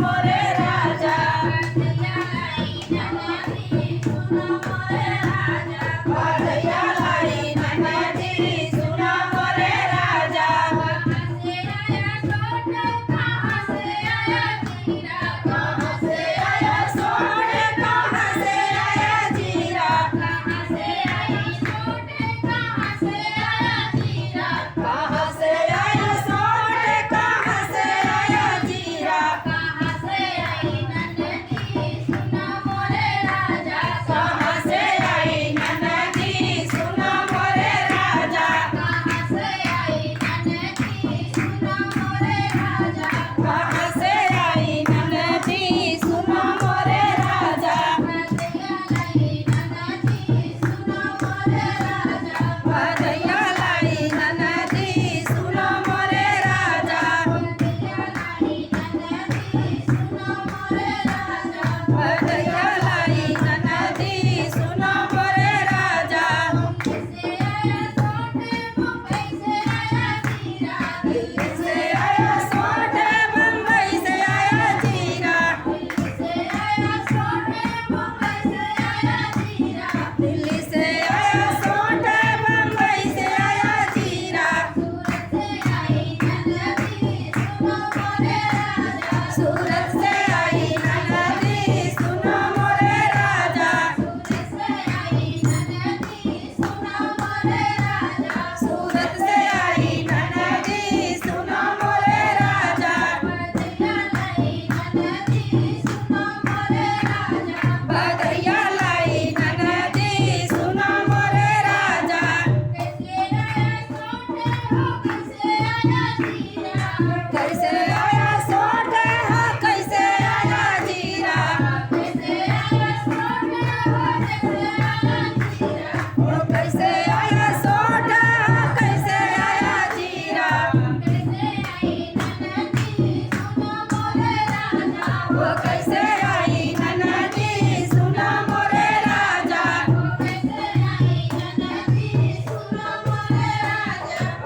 मोरे राजा भदैया लाई ननदी सुना मोरे राजा कहाँ से आया सोट कहाँ से आया जीरा कहाँ से आया सोट कहाँ से आया जीरा कहाँ से आई ननदी सुना मोरे राजा कहाँ से आई ननदी सुना मोरे राजा भदैया लाई ननदी सुना मोरे राजा भदैया लाई ननदी सुना मोरे राजा दिल्ली से आया सोट बम्बई से आया जीरा दिल्ली से आया सोट बम्बई से आया जीरा सूरत से आई ननदी सुना मोरे राजा सूरत से आई ननदी सुना मोरे राजा भदैया लाई ननदी सुना मोरे राजा कैसे आया सोट हो कैसे आया जीरा ओ कैसे आया सोट हो कैसे आया जीरा वो कैसे आई ननदी सुना मोरे राजा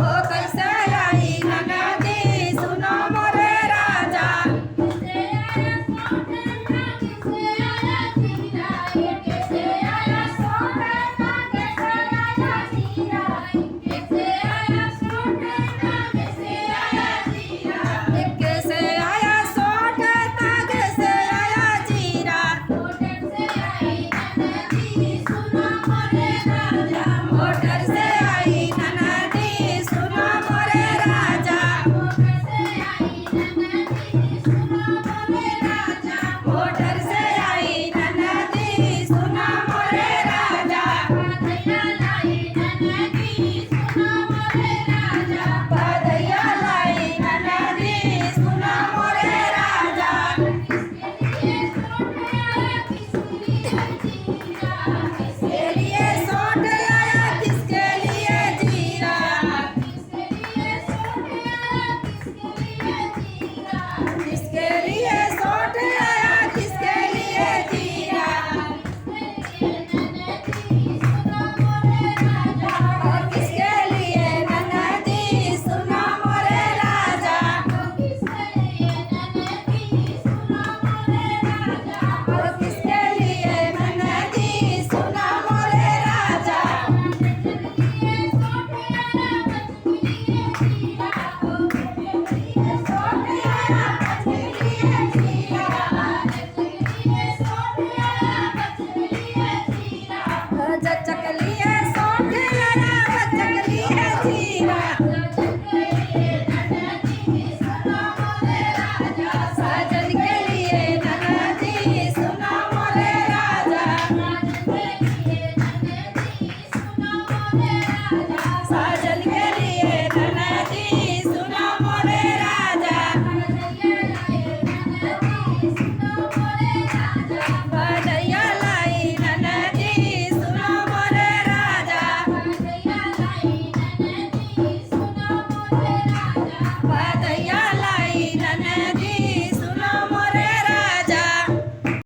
वो कैसे आई ननदी सुना मोरे राजा कैसे आया सोट तागे से आया जीरा मोटर से आई ननदी सुना मोरे राजा मोटर से आई ननदी सुना मोरे राजा भदैया लाई ननदी सुना मोरे राजा किसके लिए सोट आया किसके लिए जीरा किसके लिए सोट आया किसके लिए जीरा और किसके लिए ननदी सुना मोरे राजा और किसके लिए ननदी सुना मोरे राजा चचक लिए सोट आया बचक लिए जीरा साजन के लिए ननदी सुना मोरे राजा साजन के